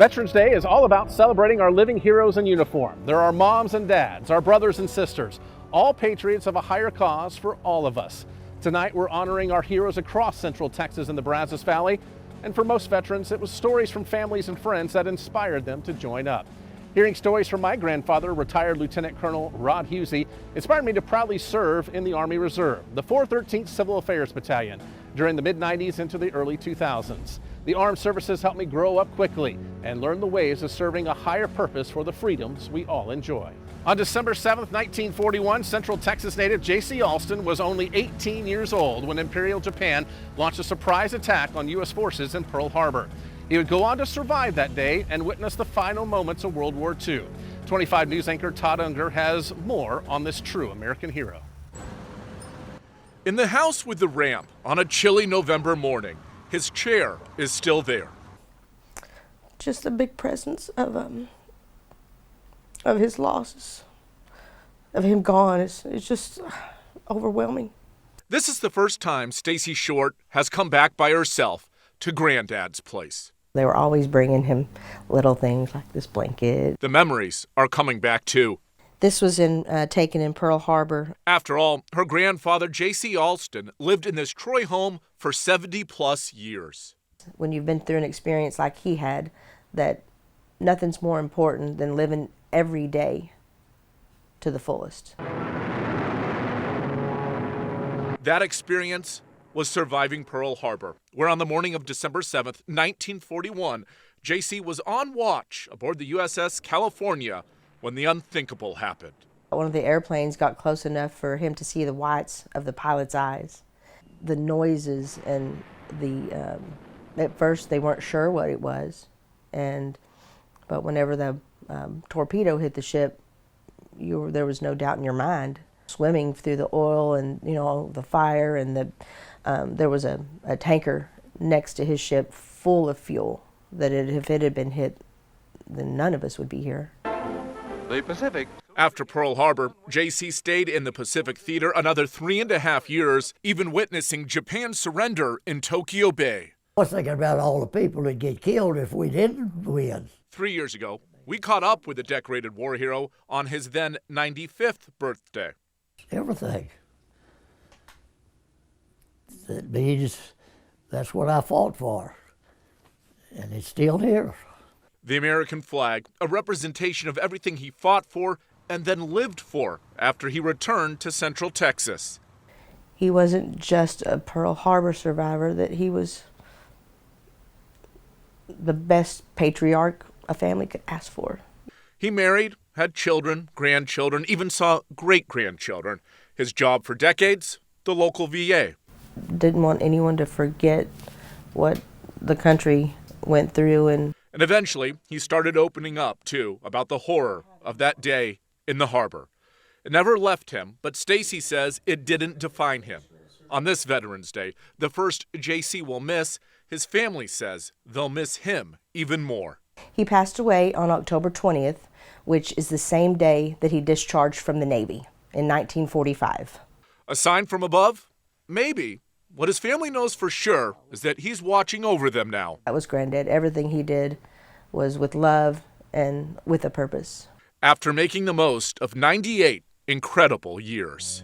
Veterans Day is all about celebrating our living heroes in uniform. They're our moms and dads, our brothers and sisters, all patriots of a higher cause for all of us. Tonight, we're honoring our heroes across Central Texas and the Brazos Valley. And for most veterans, it was stories from families and friends that inspired them to join up. Hearing stories from my grandfather, retired Lieutenant Colonel Rod Husey, inspired me to proudly serve in the Army Reserve, the 413th Civil Affairs Battalion, during the mid-90s into the early 2000s. The armed services helped me grow up quickly and learn the ways of serving a higher purpose for the freedoms we all enjoy. On December 7th, 1941, Central Texas native J.C. Alston was only 18 years old when Imperial Japan launched a surprise attack on U.S. forces in Pearl Harbor. He would go on to survive that day and witness the final moments of World War II. 25 News anchor Todd Unger has more on this true American hero. In the house with the ramp on a chilly November morning, his chair is still there. Just the big presence of his losses, of him gone. It's just overwhelming. This is the first time Stacy Short has come back by herself to Granddad's place. They were always bringing him little things like this blanket. The memories are coming back too. This was taken in Pearl Harbor. After all, her grandfather, J.C. Alston, lived in this Troy home for 70-plus years. When you've been through an experience like he had, that nothing's more important than living every day to the fullest. That experience was surviving Pearl Harbor, where on the morning of December 7th, 1941, J.C. was on watch aboard the USS California when the unthinkable happened. One of the airplanes got close enough for him to see the whites of the pilot's eyes. The noises and at first they weren't sure what it was, but whenever the torpedo hit the ship, there was no doubt in your mind. Swimming through the oil and the fire, and there was a tanker next to his ship full of fuel that if it had been hit, then none of us would be here. The Pacific. After Pearl Harbor, J.C. stayed in the Pacific Theater another 3.5 years, even witnessing Japan's surrender in Tokyo Bay. I was thinking about all the people that get killed if we didn't win. 3 years ago, we caught up with the decorated war hero on his then 95th birthday. Everything. That means that's what I fought for, and it's still here. The American flag, a representation of everything he fought for and then lived for after he returned to Central Texas. He wasn't just a Pearl Harbor survivor, that he was the best patriarch a family could ask for. He married, had children, grandchildren, even saw great-grandchildren. His job for decades, the local VA. Didn't want anyone to forget what the country went through. And eventually, he started opening up, too, about the horror of that day in the harbor. It never left him, but Stacy says it didn't define him. On this Veterans Day, the first J.C. will miss, his family says they'll miss him even more. He passed away on October 20th, which is the same day that he discharged from the Navy in 1945. A sign from above? Maybe. What his family knows for sure is that he's watching over them now. That was Granddad. Everything he did was with love and with a purpose. After making the most of 98 incredible years.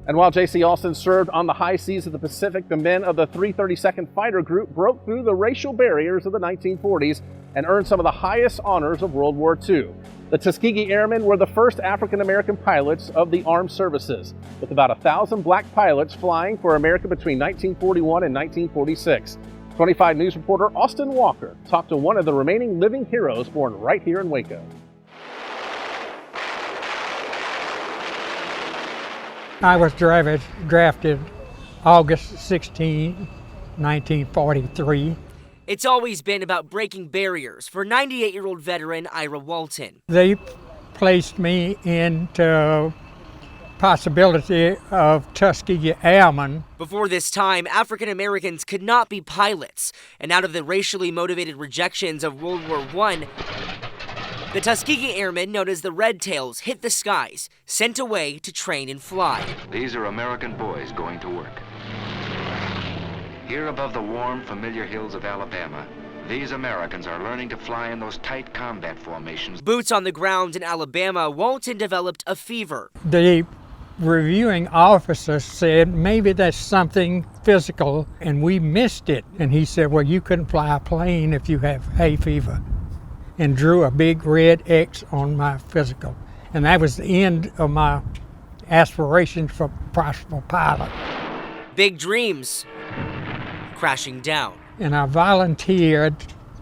And while J.C. Alston served on the high seas of the Pacific, the men of the 332nd Fighter Group broke through the racial barriers of the 1940s and earned some of the highest honors of World War II. The Tuskegee Airmen were the first African-American pilots of the armed services, with about 1,000 black pilots flying for America between 1941 and 1946. 25 News reporter Austin Walker talked to one of the remaining living heroes born right here in Waco. I was drafted August 16, 1943. It's always been about breaking barriers for 98-year-old veteran Ira Walton. They placed me into possibility of Tuskegee Airmen. Before this time, African Americans could not be pilots, and out of the racially motivated rejections of World War I, the Tuskegee Airmen, known as the Red Tails, hit the skies, sent away to train and fly. These are American boys going to work. Here above the warm, familiar hills of Alabama, These Americans are learning to fly in those tight combat formations. Boots on the ground in Alabama, Walton developed a fever. The reviewing officer said maybe that's something physical, and we missed it. And he said, well, you couldn't fly a plane if you have hay fever, and drew a big red X on my physical. And that was the end of my aspirations for professional pilot. Big dreams crashing down. And I volunteered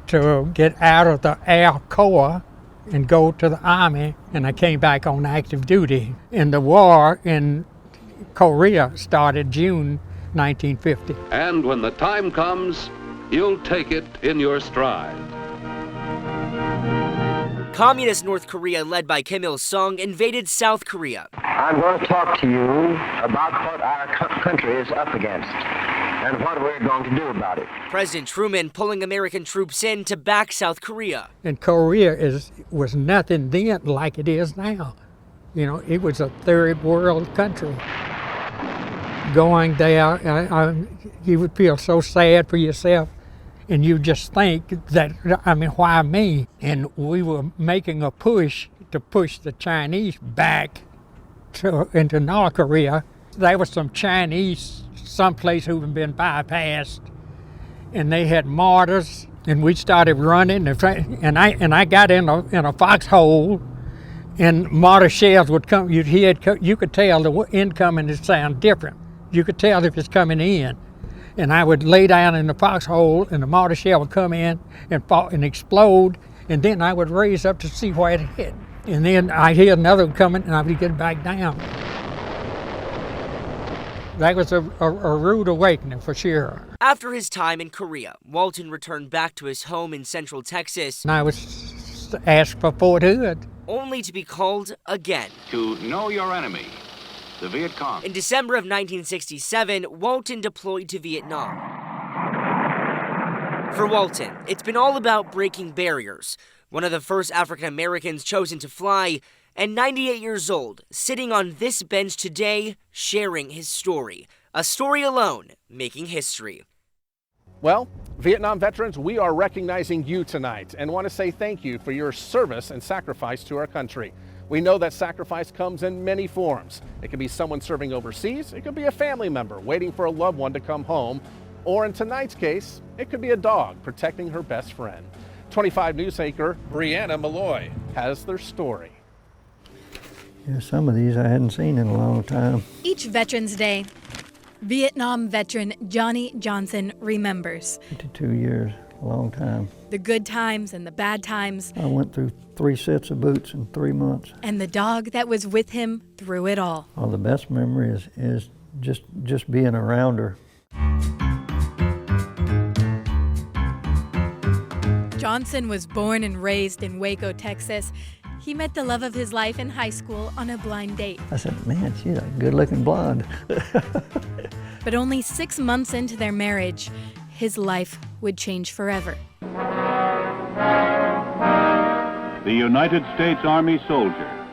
to get out of the Air Corps and go to the Army, and I came back on active duty. And the war in Korea started June 1950. And when the time comes, you'll take it in your stride. Communist North Korea, led by Kim Il-sung, invaded South Korea. I'm going to talk to you about what our country is up against and what we're going to do about it. President Truman pulling American troops in to back South Korea. And Korea was nothing then like it is now. You know, it was a third world country. Going there, you would feel so sad for yourself. And you just think that, I mean, why me? And we were making a push to push the Chinese back into North Korea. There was some Chinese someplace who had been bypassed, and they had mortars, and we started running, and I got in a foxhole, and mortar shells would come. You could tell the incoming would sound different. You could tell if it's coming in. And I would lay down in the foxhole, and the mortar shell would come in and fall and explode, and then I would raise up to see where it hit. And then I'd hear another one coming, and I would get back down. That was a rude awakening for sure. After his time in Korea, Walton returned back to his home in Central Texas. And I was asked for Fort Hood. Only to be called again. To know your enemy, the Viet Cong. In December of 1967, Walton deployed to Vietnam. For Walton, it's been all about breaking barriers. One of the first African Americans chosen to fly, and 98 years old, sitting on this bench today, sharing his story. A story alone, making history. Well, Vietnam veterans, we are recognizing you tonight and want to say thank you for your service and sacrifice to our country. We know that sacrifice comes in many forms. It could be someone serving overseas, it could be a family member waiting for a loved one to come home, or in tonight's case, it could be a dog protecting her best friend. 25 News anchor Brianna Malloy has their story. Yeah, some of these I hadn't seen in a long time. Each Veterans Day, Vietnam veteran Johnny Johnson remembers. 52 years, a long time. The good times and the bad times. I went through 3 sets of boots in 3 months. And the dog that was with him through it all. Well, the best memory is just being around her. Johnson was born and raised in Waco, Texas. He met the love of his life in high school on a blind date. I said, man, she's a good-looking blonde. But only 6 months into their marriage, his life would change forever. The United States Army soldier.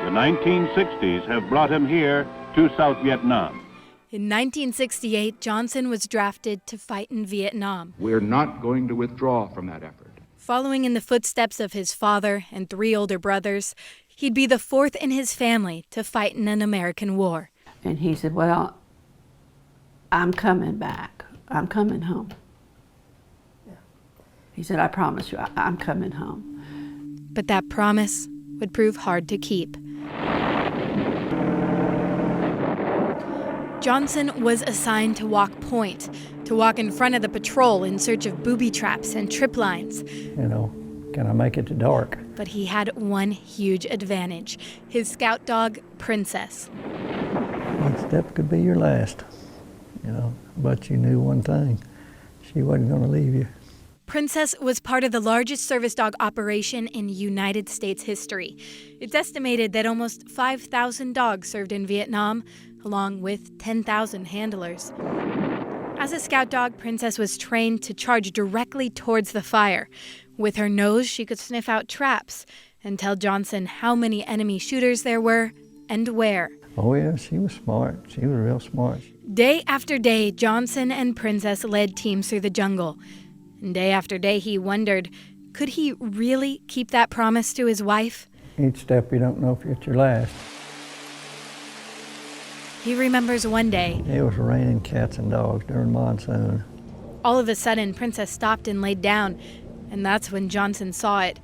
The 1960s have brought him here to South Vietnam. In 1968, Johnson was drafted to fight in Vietnam. We're not going to withdraw from that effort. Following in the footsteps of his father and 3 older brothers, he'd be the 4th in his family to fight in an American war. And he said, well, I'm coming back. I'm coming home. He said, I promise you, I'm coming home. But that promise would prove hard to keep. Johnson was assigned to walk point, to walk in front of the patrol in search of booby traps and trip lines. You know, can I make it to dark? But he had one huge advantage, his scout dog, Princess. Each step could be your last, you know, but you knew one thing, she wasn't going to leave you. Princess was part of the largest service dog operation in United States history. It's estimated that almost 5,000 dogs served in Vietnam, along with 10,000 handlers. As a scout dog, Princess was trained to charge directly towards the fire. With her nose, she could sniff out traps and tell Johnson how many enemy shooters there were and where. Oh yeah, she was smart. She was real smart. Day after day, Johnson and Princess led teams through the jungle. And day after day, he wondered, could he really keep that promise to his wife? Each step you don't know if it's your last. He remembers one day. It was raining cats and dogs during monsoon. All of a sudden, Princess stopped and laid down, and that's when Johnson saw it.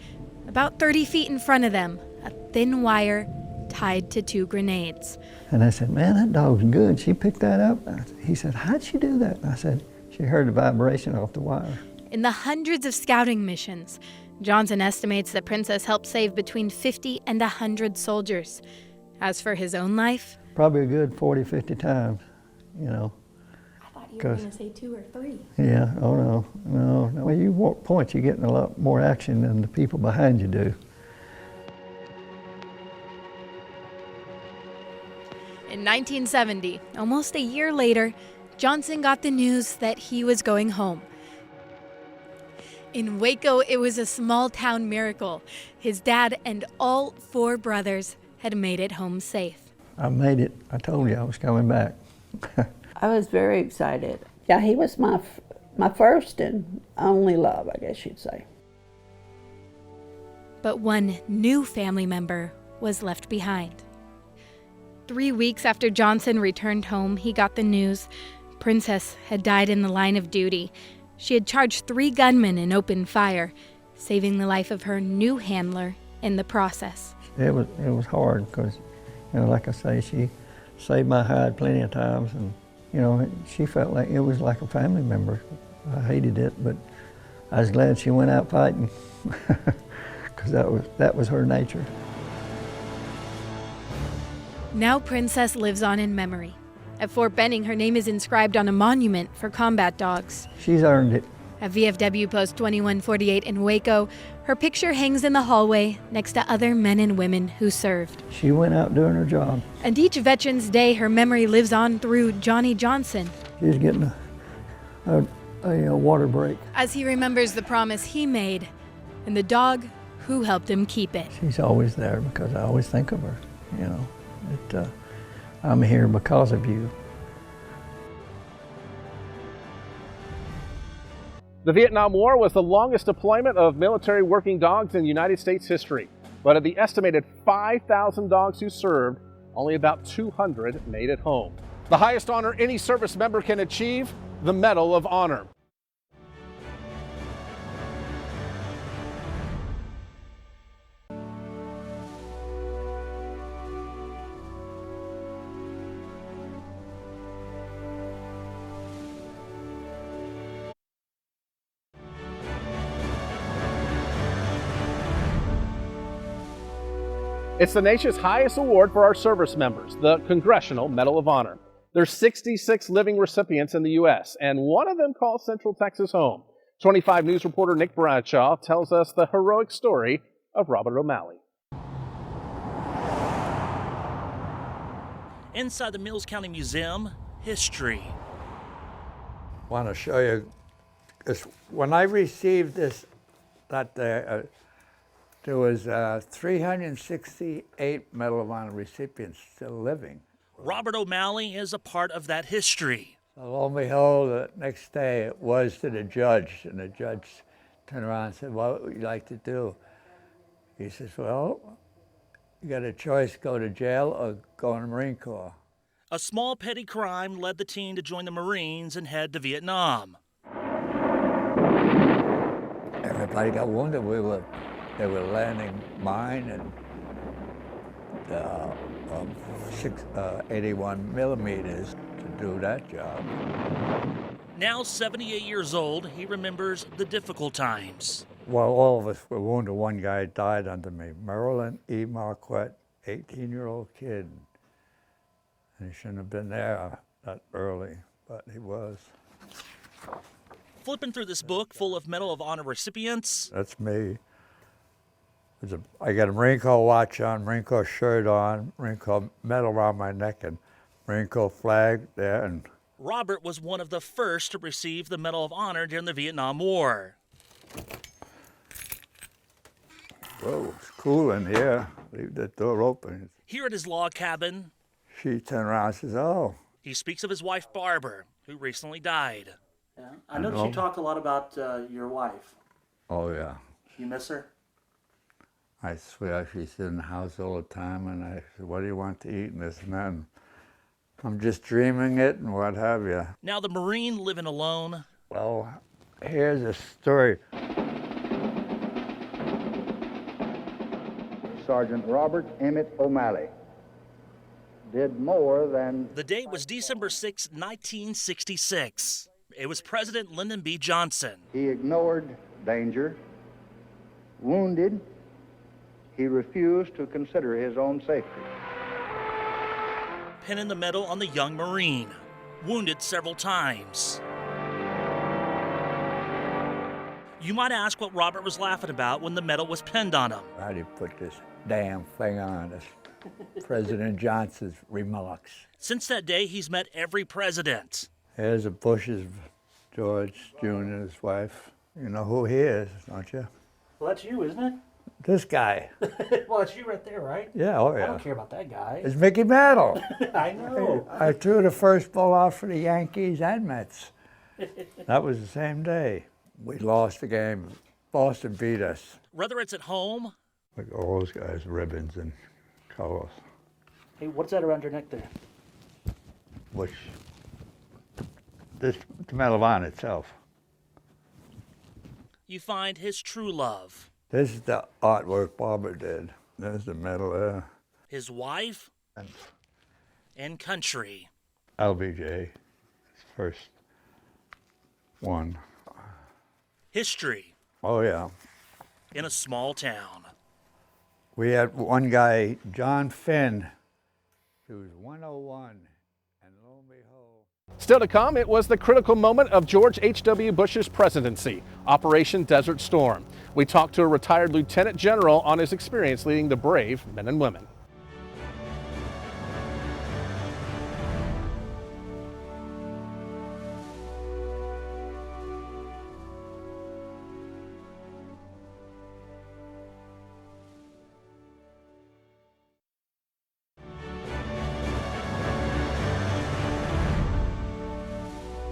About 30 feet in front of them, a thin wire tied to 2 grenades. And I said, man, that dog's good. She picked that up. He said, how'd she do that? And I said, she heard the vibration off the wire. In the hundreds of scouting missions, Johnson estimates that Princess helped save between 50 and 100 soldiers. As for his own life, probably a good 40, 50 times, you know. I thought you were going to say 2 or 3. Yeah, oh no. When you walk points, you're getting a lot more action than the people behind you do. In 1970, almost a year later, Johnson got the news that he was going home. In Waco, it was a small-town miracle. His dad and all 4 brothers had made it home safe. I made it. I told you I was coming back. I was very excited. Yeah, he was my first and only love, I guess you'd say. But one new family member was left behind. 3 weeks after Johnson returned home, he got the news Princess had died in the line of duty. She had charged 3 gunmen and opened fire, saving the life of her new handler in the process. It was hard because, you know, like I say, she saved my hide plenty of times, and, you know, she felt like it was like a family member. I hated it, but I was glad she went out fighting because that was her nature. Now Princess lives on in memory. At Fort Benning, her name is inscribed on a monument for combat dogs. She's earned it. At VFW Post 2148 in Waco, her picture hangs in the hallway next to other men and women who served. She went out doing her job. And each Veterans Day, her memory lives on through Johnny Johnson. She's getting a water break. As he remembers the promise he made and the dog who helped him keep it. She's always there because I always think of her, you know. I'm here because of you. The Vietnam War was the longest deployment of military working dogs in United States history. But of the estimated 5,000 dogs who served, only about 200 made it home. The highest honor any service member can achieve, the Medal of Honor. It's the nation's highest award for our service members, the Congressional Medal of Honor. There's 66 living recipients in the U.S., and one of them calls Central Texas home. 25 News reporter Nick Bradshaw tells us the heroic story of Robert O'Malley. Inside the Mills County Museum, history. I want to show you, because when I received this that day, there was 368 Medal of Honor recipients still living. Robert O'Malley is a part of that history. So lo and behold, the next day it was to the judge, and the judge turned around and said, what would you like to do? He says, well, you got a choice, go to jail or go in the Marine Corps. A small petty crime led the teen to join the Marines and head to Vietnam. Everybody got wounded. They were landing mine and 81 millimeters to do that job. Now 78 years old, he remembers the difficult times. Well, all of us were wounded. One guy died under me, Marilyn E. Marquette, 18-year-old kid. And he shouldn't have been there that early, but he was. Flipping through this book full of Medal of Honor recipients. That's me. I got a Marine Corps watch on, Marine Corps shirt on, Marine Corps medal around my neck, and Marine Corps flag there. And Robert was one of the first to receive the Medal of Honor during the Vietnam War. Whoa, it's cool in here. Leave that door open. Here at his log cabin, she turned around and says, oh. He speaks of his wife, Barbara, who recently died. Yeah. I noticed you talk a lot about your wife. Oh, yeah. You miss her? I swear she's in the house all the time, and I said, what do you want to eat, and this and that. And I'm just dreaming it and what have you. Now the Marine living alone. Well, here's a story. Sergeant Robert Emmett O'Malley did more than... The date was December 6, 1966. It was President Lyndon B. Johnson. He ignored danger. Wounded, he refused to consider his own safety. Pinning the medal on the young Marine, wounded several times. You might ask what Robert was laughing about when the medal was pinned on him. How do you put this damn thing on us? President Johnson's remarks. Since that day, he's met every president. Here's the Bush's George Jr. and his wife. You know who he is, don't you? Well, that's you, isn't it? This guy. Well, it's you right there, right? Yeah, oh yeah. I don't care about that guy. It's Mickey Mantle. I know. I threw the first ball out for the Yankees and Mets. That was the same day. We lost the game. Boston beat us. Whether it's at home. Look at all those guys, ribbons and colors. Hey, what's that around your neck there? Which, the Medal of Honor itself. You find his true love. This is the artwork Barbara did. There's the medal there. His wife and country. LBJ, his first one. History. Oh, yeah. In a small town. We had one guy, John Finn, who was 101, and lo and behold. Still to come, it was the critical moment of George H.W. Bush's presidency, Operation Desert Storm. We talked to a retired lieutenant general on his experience leading the brave men and women.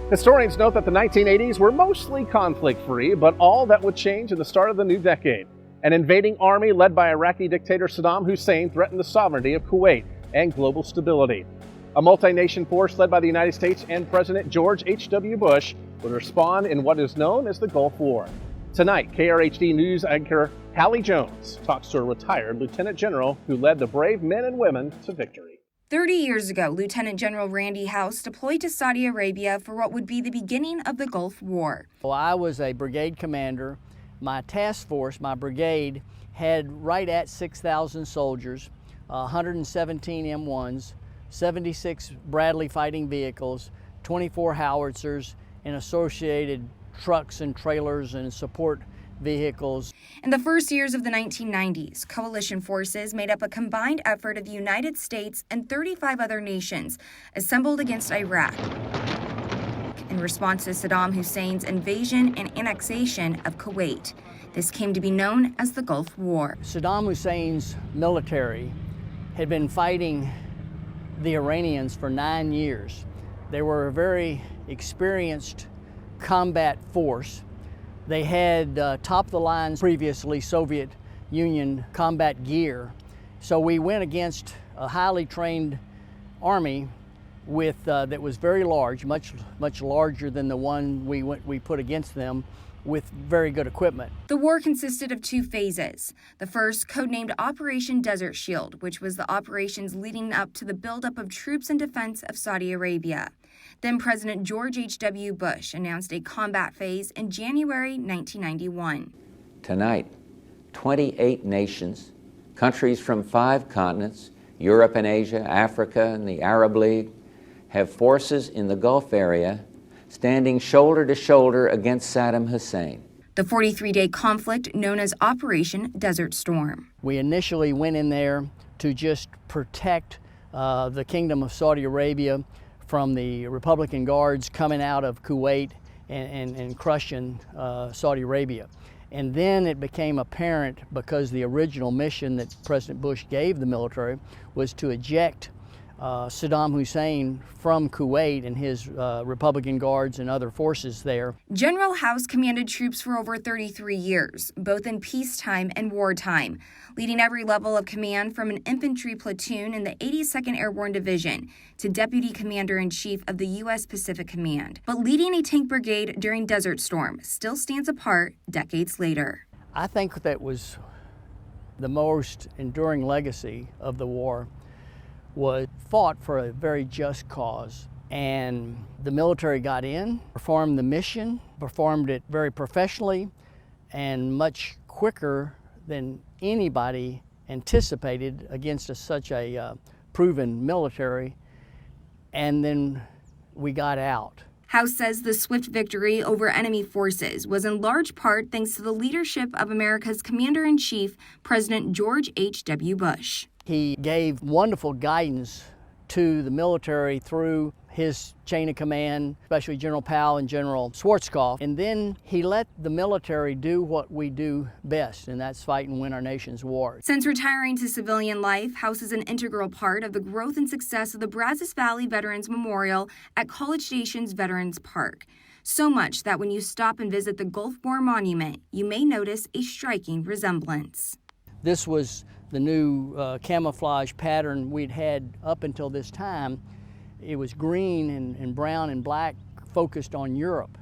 Historians note that the 1980s were mostly conflict-free, but all that would change in the start of the new decade. An invading army led by Iraqi dictator Saddam Hussein threatened the sovereignty of Kuwait and global stability. A multi-nation force led by the United States and President George H.W. Bush would respond in what is known as the Gulf War. Tonight, KRHD News anchor Hallie Jones talks to a retired lieutenant general who led the brave men and women to victory. 30 years ago, Lieutenant General Randy House deployed to Saudi Arabia for what would be the beginning of the Gulf War. Well, I was a brigade commander. My task force, my brigade, had right at 6,000 soldiers, 117 M1s, 76 Bradley fighting vehicles, 24 howitzers, and associated trucks and trailers and support vehicles. In the first years of the 1990s, coalition forces made up a combined effort of the United States and 35 other nations assembled against Iraq in response to Saddam Hussein's invasion and annexation of Kuwait. This came to be known as the Gulf War. Saddam Hussein's military had been fighting the Iranians for 9 years. They were a very experienced combat force. They had top-of-the-line previously Soviet Union combat gear. So we went against a highly trained army with that was very large, much larger than the one we put against them, with very good equipment. The war consisted of two phases. The first, codenamed Operation Desert Shield, which was the operations leading up to the buildup of troops in defense of Saudi Arabia. Then President George H.W. Bush announced a combat phase in January 1991. Tonight, 28 nations, countries from 5 continents, Europe and Asia, Africa, and the Arab League, have forces in the Gulf area standing shoulder to shoulder against Saddam Hussein. The 43-day conflict known as Operation Desert Storm. We initially went in there to just protect the Kingdom of Saudi Arabia from the Republican Guards coming out of Kuwait and crushing Saudi Arabia. And then it became apparent, because the original mission that President Bush gave the military was to eject Saddam Hussein from Kuwait and his Republican Guards and other forces there. General House commanded troops for over 33 years, both in peacetime and wartime, leading every level of command from an infantry platoon in the 82nd Airborne Division to Deputy Commander-in-Chief of the U.S. Pacific Command. But leading a tank brigade during Desert Storm still stands apart decades later. I think that was the most enduring legacy of the war was fought for a very just cause. And the military got in, performed the mission, performed it very professionally and much quicker than anybody anticipated against such a proven military. And then we got out. House says the swift victory over enemy forces was in large part thanks to the leadership of America's Commander-in-Chief, President George H.W. Bush. He gave wonderful guidance to the military through his chain of command, especially General Powell and General Schwarzkopf. And then he let the military do what we do best, and that's fight and win our nation's wars. Since retiring to civilian life, House is an integral part of the growth and success of the Brazos Valley Veterans Memorial at College Station's Veterans Park. So much that when you stop and visit the Gulf War Monument, you may notice a striking resemblance. This was the new camouflage pattern we'd had up until this time. It was green and brown and black, focused on Europe.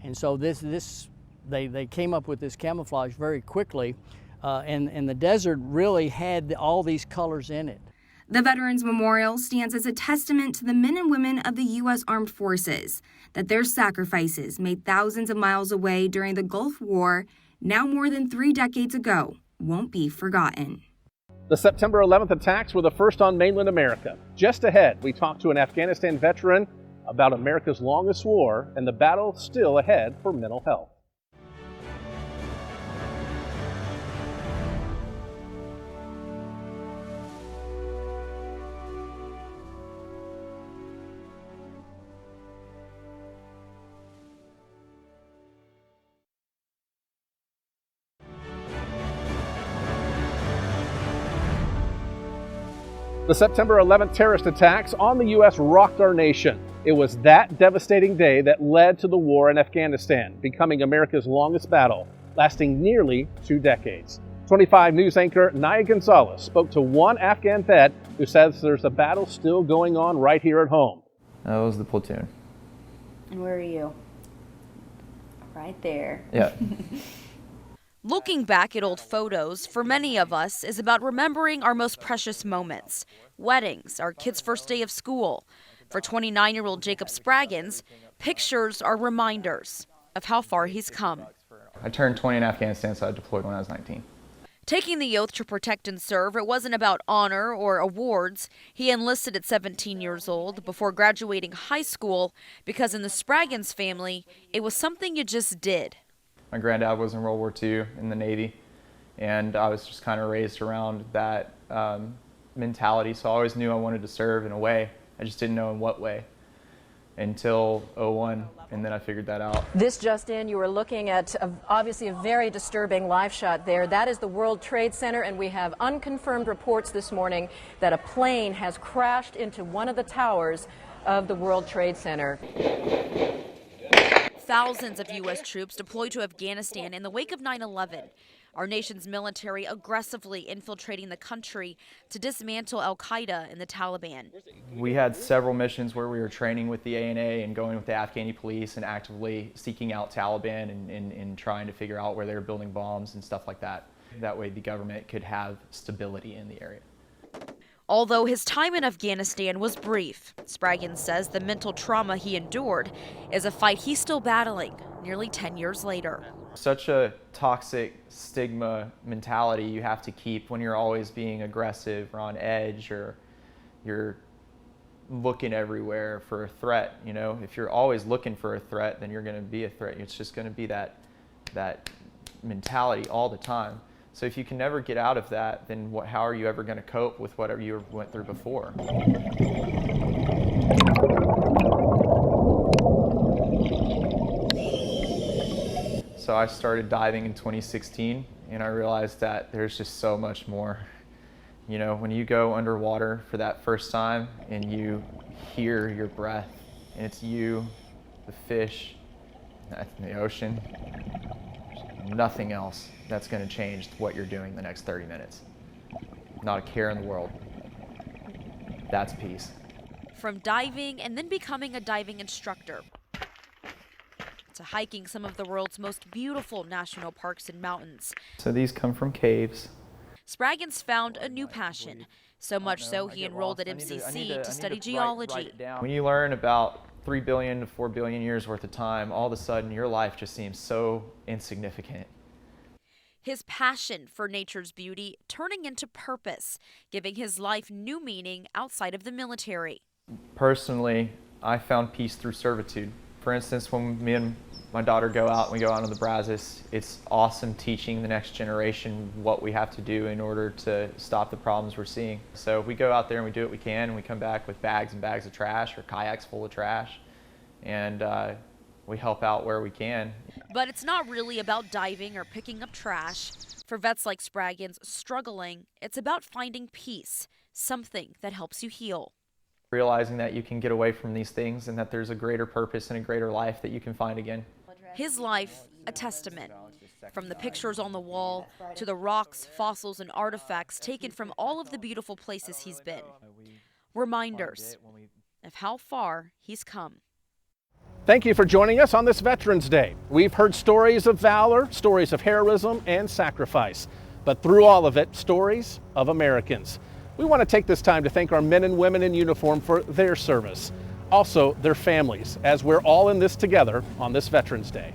And so they came up with this camouflage very quickly, and the desert really had all these colors in it. The Veterans Memorial stands as a testament to the men and women of the U.S. Armed Forces, that their sacrifices made thousands of miles away during the Gulf War, now more than 3 decades ago, won't be forgotten. The September 11th attacks were the first on mainland America. Just ahead, we talked to an Afghanistan veteran about America's longest war and the battle still ahead for mental health. The September 11th terrorist attacks on the U.S. rocked our nation. It was that devastating day that led to the war in Afghanistan, becoming America's longest battle, lasting nearly 2 decades. 25 News anchor Naya Gonzalez spoke to one Afghan vet who says there's a battle still going on right here at home. That was the platoon. And where are you? Right there. Yeah. Looking back at old photos, for many of us, is about remembering our most precious moments. Weddings, our kid's first day of school. For 29-year-old Jacob Spraggins, pictures are reminders of how far he's come. I turned 20 in Afghanistan, so I deployed when I was 19. Taking the oath to protect and serve, it wasn't about honor or awards. He enlisted at 17 years old before graduating high school because in the Spraggins family, it was something you just did. My granddad was in World War II in the Navy, and I was just kind of raised around that mentality, so I always knew I wanted to serve in a way. I just didn't know in what way until 01, and then I figured that out. This just in, you were looking at obviously a very disturbing live shot there. That is the World Trade Center, and we have unconfirmed reports this morning that a plane has crashed into one of the towers of the World Trade Center. Thousands of U.S. troops deployed to Afghanistan in the wake of 9/11. Our nation's military aggressively infiltrating the country to dismantle al-Qaeda and the Taliban. We had several missions where we were training with the ANA and going with the Afghani police and actively seeking out Taliban and trying to figure out where they were building bombs and stuff like that. That way the government could have stability in the area. Although his time in Afghanistan was brief, Spraggins says the mental trauma he endured is a fight he's still battling nearly 10 years later. Such a toxic stigma mentality you have to keep when you're always being aggressive or on edge or you're looking everywhere for a threat. You know, if you're always looking for a threat, then you're going to be a threat. It's just going to be that mentality all the time. So if you can never get out of that, then how are you ever going to cope with whatever you went through before? So I started diving in 2016, and I realized that there's just so much more, You know, when you go underwater for that first time and you hear your breath, and it's you, the fish, the ocean, there's nothing else that's going to change what you're doing the next 30 minutes. Not a care in the world. That's peace. From diving and then becoming a diving instructor, to hiking some of the world's most beautiful national parks and mountains. So these come from caves. Spraggins found a new passion, so much so he enrolled at MCC to study geology. When you learn about 3 billion to 4 billion years worth of time, all of a sudden your life just seems so insignificant. His passion for nature's beauty turning into purpose, giving his life new meaning outside of the military. Personally, I found peace through servitude. For instance, when me and my daughter go out, we go out on the Brazos, it's awesome teaching the next generation what we have to do in order to stop the problems we're seeing. So we go out there and we do what we can, and we come back with bags and bags of trash or kayaks full of trash, and we help out where we can. But it's not really about diving or picking up trash. For vets like Spraggins struggling, it's about finding peace, something that helps you heal. Realizing that you can get away from these things and that there's a greater purpose and a greater life that you can find again. His life, a testament. From the pictures on the wall to the rocks, fossils, and artifacts taken from all of the beautiful places he's been. Reminders of how far he's come. Thank you for joining us on this Veterans Day. We've heard stories of valor, stories of heroism and sacrifice, but through all of it, stories of Americans. We want to take this time to thank our men and women in uniform for their service, also their families, as we're all in this together on this Veterans Day.